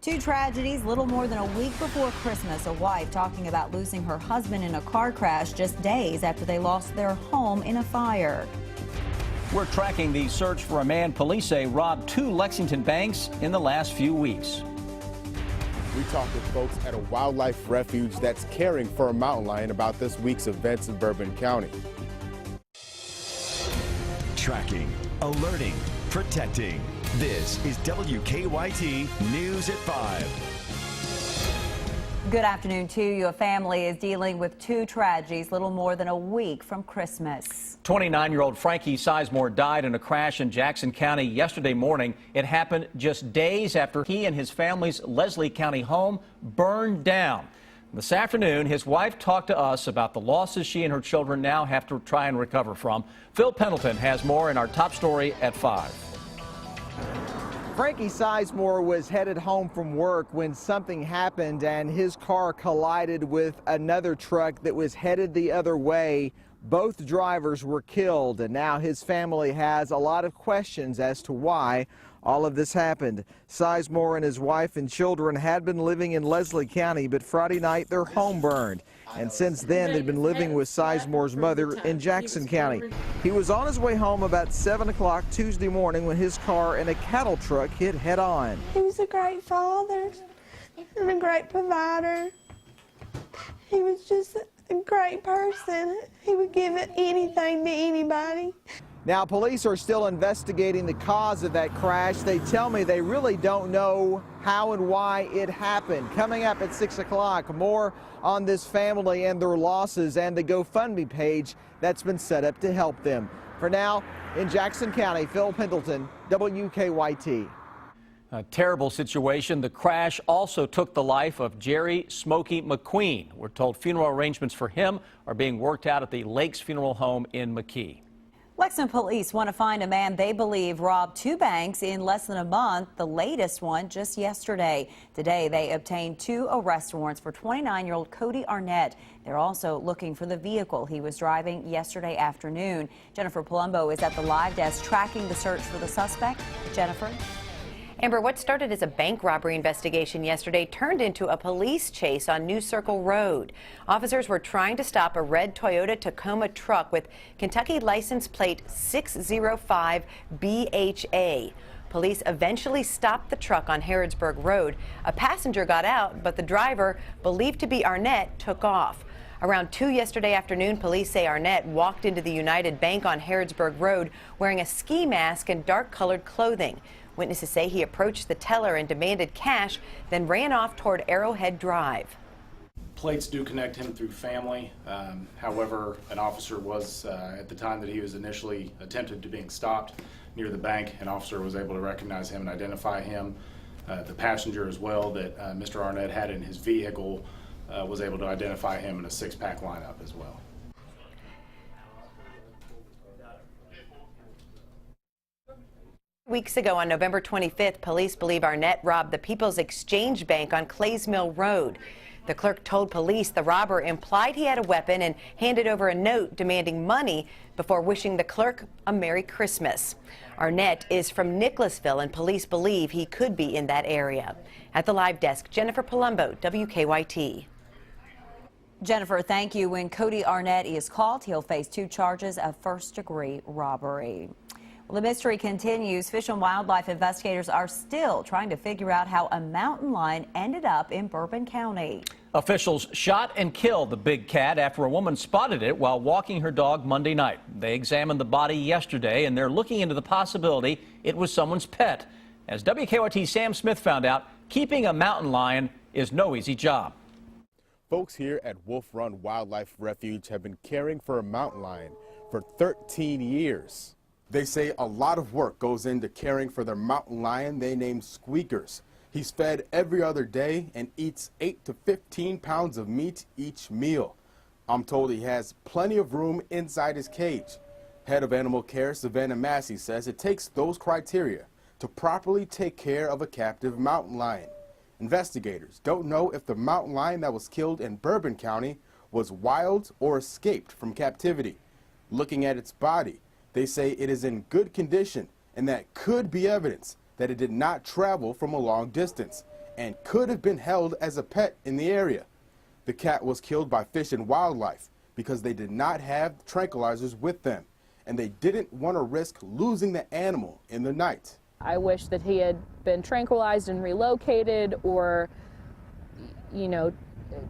Two tragedies little more than a week before Christmas. A wife talking about losing her husband in a car crash just days after they lost their home in a fire. We're tracking the search for a man police say robbed two Lexington banks in the last few weeks. We talked with folks at a wildlife refuge that's caring for a mountain lion about this week's events in Bourbon County. Tracking, alerting, protecting. This is WKYT News at 5. Good afternoon to you. A family is dealing with two tragedies little more than a week from Christmas. 29-year-old Frankie Sizemore died in a crash in Jackson County yesterday morning. It happened just days after he and his family's Leslie County home burned down. This afternoon, his wife talked to us about the losses she and her children now have to try and recover from. Phil Pendleton has more in our top story at 5. Frankie Sizemore was headed home from work when something happened and his car collided with another truck that was headed the other way. Both drivers were killed, and now his family has a lot of questions as to why all of this happened. Sizemore and his wife and children had been living in Leslie County, but Friday night their home burned. And since then, they'd been living with Sizemore's mother in Jackson County. He was on his way home about 7 o'clock Tuesday morning when his car and a cattle truck hit head-on. He was a great father and a great provider. He was just a great person. He would give anything to anybody. Now, police are still investigating the cause of that crash. They tell me they really don't know how and why it happened. Coming up at 6 o'clock, more on this family and their losses and the GoFundMe page that's been set up to help them. For now, in Jackson County, Phil Pendleton, WKYT. A terrible situation. The crash also took the life of Jerry Smokey McQueen. We're told funeral arrangements for him are being worked out at the Lakes Funeral Home in McKee. Lexington police want to find a man they believe robbed two banks in less than a month, the latest one just yesterday. Today, they obtained two arrest warrants for 29-year-old Cody Arnett. They're also looking for the vehicle he was driving yesterday afternoon. Jennifer Palumbo is at the live desk tracking the search for the suspect. Jennifer? Amber, what started as a bank robbery investigation yesterday turned into a police chase on New Circle Road. Officers were trying to stop a red Toyota Tacoma truck with Kentucky license plate 605 BHA. Police eventually stopped the truck on Harrodsburg Road. A passenger got out, but the driver, believed to be Arnett, took off. Around 2 yesterday afternoon, police say Arnett walked into the United Bank on Harrodsburg Road wearing a ski mask and dark-colored clothing. Witnesses say he approached the teller and demanded cash, then ran off toward Arrowhead Drive. Plates do connect him through family. However, an officer was, at the time that he was initially attempted to being stopped near the bank, an officer was able to recognize him and identify him. The passenger as well that Mr. Arnett had in his vehicle was able to identify him in a six-pack lineup as well. Weeks ago on November 25th, police believe Arnett robbed the People's Exchange Bank on Clays Mill Road. The clerk told police the robber implied he had a weapon and handed over a note demanding money before wishing the clerk a Merry Christmas. Arnett is from Nicholasville, and police believe he could be in that area. At the live desk, Jennifer Palumbo, WKYT. Jennifer, thank you. When Cody Arnett is caught, he'll face 2 charges of first-degree robbery. Well, the mystery continues. Fish and wildlife investigators are still trying to figure out how a mountain lion ended up in Bourbon County. Officials shot and killed the big cat after a woman spotted it while walking her dog Monday night. They examined the body yesterday, and they're looking into the possibility it was someone's pet. As WKYT's Sam Smith found out, keeping a mountain lion is no easy job. Folks here at Wolf Run Wildlife Refuge have been caring for a mountain lion for 13 years. They say a lot of work goes into caring for their mountain lion they named Squeakers. He's fed every other day and eats 8 to 15 pounds of meat each meal. I'm told he has plenty of room inside his cage. Head of Animal Care, Savannah Massey, says it takes those criteria to properly take care of a captive mountain lion. Investigators don't know if the mountain lion that was killed in Bourbon County was wild or escaped from captivity. Looking at its body, they say it is in good condition, and that could be evidence that it did not travel from a long distance. and could have been held as a pet in the area. The cat was killed by Fish and Wildlife because they did not have tranquilizers with them, and they didn't want to risk losing the animal in the night. I wish that he had been tranquilized and relocated, or, you know,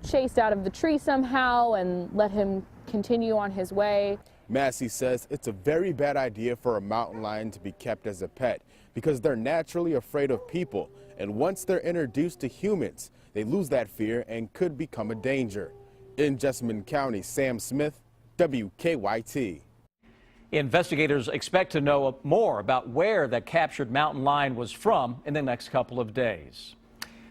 chased out of the tree somehow and let him continue on his way. Massey says it's a very bad idea for a mountain lion to be kept as a pet because they're naturally afraid of people, and once they're introduced to humans, they lose that fear and could become a danger. In Jessamine County, Sam Smith, WKYT. Investigators expect to know more about where the captured mountain lion was from in the next couple of days.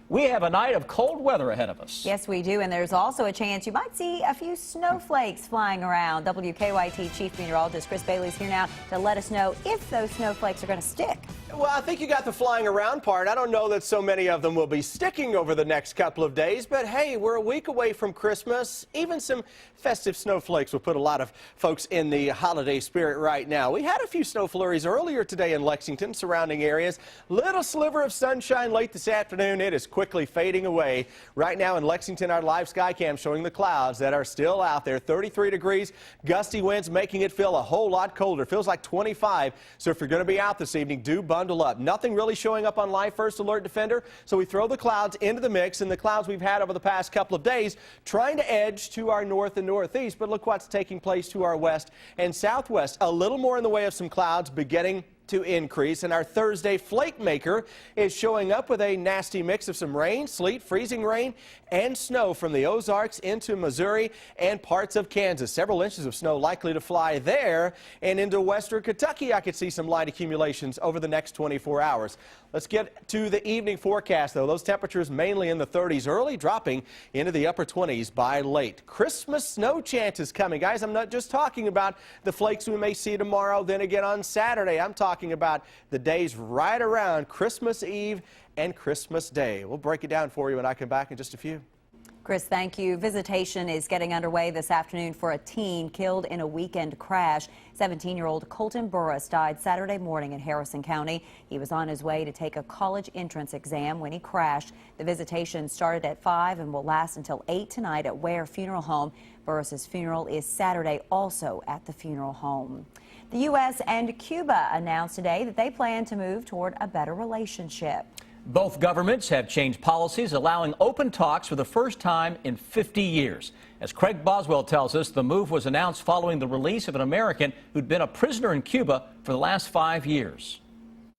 We have a night of cold weather ahead of us. Yes, we do, and there's also a chance you might see a few snowflakes flying around. WKYT Chief Meteorologist Chris Bailey's here now to let us know if those snowflakes are going to stick. Well, I think you got the flying around part. I don't know that so many of them will be sticking over the next couple of days, but hey, we're a week away from Christmas. Even some festive snowflakes will put a lot of folks in the holiday spirit right now. We had a few snow flurries earlier today in Lexington, surrounding areas. Little sliver of sunshine late this afternoon. It is quickly fading away. Right now in Lexington, our live sky cam showing the clouds that are still out there. 33 degrees, gusty winds making it feel a whole lot colder. Feels like 25. So if you're going to be out this evening, do bundle up. Nothing really showing up on Live First Alert Defender, so we throw the clouds into the mix, and the clouds we've had over the past couple of days trying to edge to our north and northeast. But look what's taking place to our west and southwest. A little more in the way of some clouds beginning to increase, and our Thursday flake maker is showing up with a nasty mix of some rain, sleet, freezing rain, and snow from the Ozarks into Missouri and parts of Kansas. Several inches of snow likely to fly there, and into western Kentucky I could see some light accumulations over the next 24 hours. Let's get to the evening forecast, though. Those temperatures mainly in the 30s early, dropping into the upper 20s by late. Christmas snow chances coming, guys. I'm not just talking about the flakes we may see tomorrow, then again on Saturday. I'm talking about the days right around Christmas Eve and Christmas Day. We'll break it down for you when I come back in just a few. Chris, thank you. Visitation is getting underway this afternoon for a teen killed in a weekend crash. 17-year-old Colton Burris died Saturday morning in Harrison County. He was on his way to take a college entrance exam when he crashed. The visitation started at 5 and will last until 8 tonight at Ware Funeral Home. Burris's funeral is Saturday, also at the funeral home. The U.S. and Cuba announced today that they plan to move toward a better relationship. Both governments have changed policies allowing open talks for the first time in 50 years. As Craig Boswell tells us, the move was announced following the release of an American who'd been a prisoner in Cuba for the last 5 years.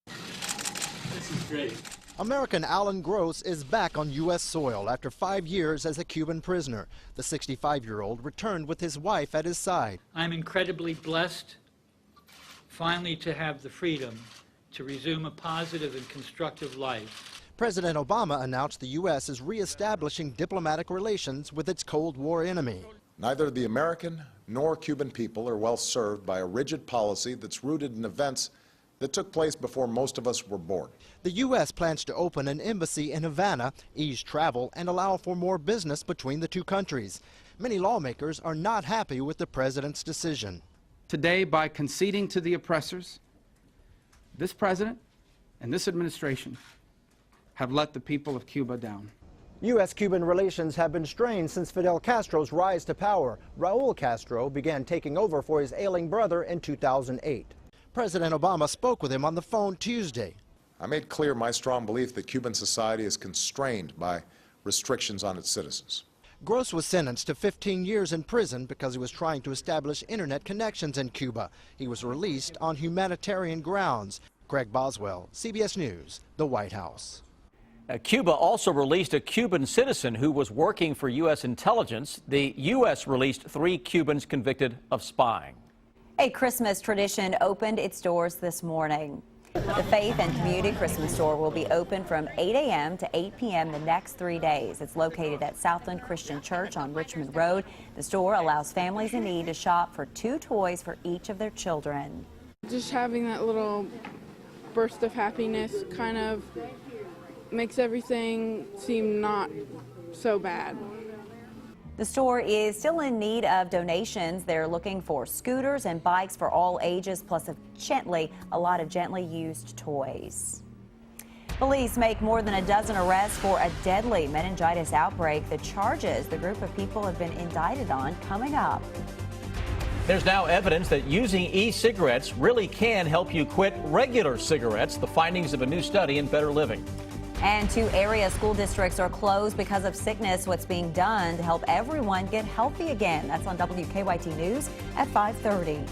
This is great. American Alan Gross is back on U.S. soil after 5 years as a Cuban prisoner. The 65-year-old returned with his wife at his side. I'm incredibly blessed finally to have the freedom to resume a positive and constructive life. President Obama announced the U.S. is reestablishing diplomatic relations with its Cold War enemy. Neither the American nor Cuban people are well served by a rigid policy that's rooted in events that took place before most of us were born. The U.S. plans to open an embassy in Havana, ease travel, and allow for more business between the two countries. Many lawmakers are not happy with the president's decision. Today, by conceding to the oppressors, this president and this administration have let the people of Cuba down. U.S.-Cuban relations have been strained since Fidel Castro's rise to power. Raul Castro began taking over for his ailing brother in 2008. President Obama spoke with him on the phone Tuesday. I made clear my strong belief that Cuban society is constrained by restrictions on its citizens. Gross was sentenced to 15 years in prison because he was trying to establish internet connections in Cuba. He was released on humanitarian grounds. Craig Boswell, CBS News, the White House. Cuba also released a Cuban citizen who was working for U.S. intelligence. The U.S. released 3 Cubans convicted of spying. A Christmas tradition opened its doors this morning. The Faith and Community Christmas Store will be open from 8 a.m. to 8 p.m. the next 3 days. It's located at Southland Christian Church on Richmond Road. The store allows families in need to shop for 2 toys for each of their children. Just having that little burst of happiness kind of makes everything seem not so bad. The store is still in need of donations. They're looking for scooters and bikes for all ages, plus a lot of gently used toys. Police make more than a dozen arrests for a deadly meningitis outbreak. The charges the group of people have been indicted on coming up. There's now evidence that using e-cigarettes really can help you quit regular cigarettes. The findings of a new study in Better Living. And 2 area school districts are closed because of sickness. What's being done to help everyone get healthy again? That's on WKYT News at 5:30.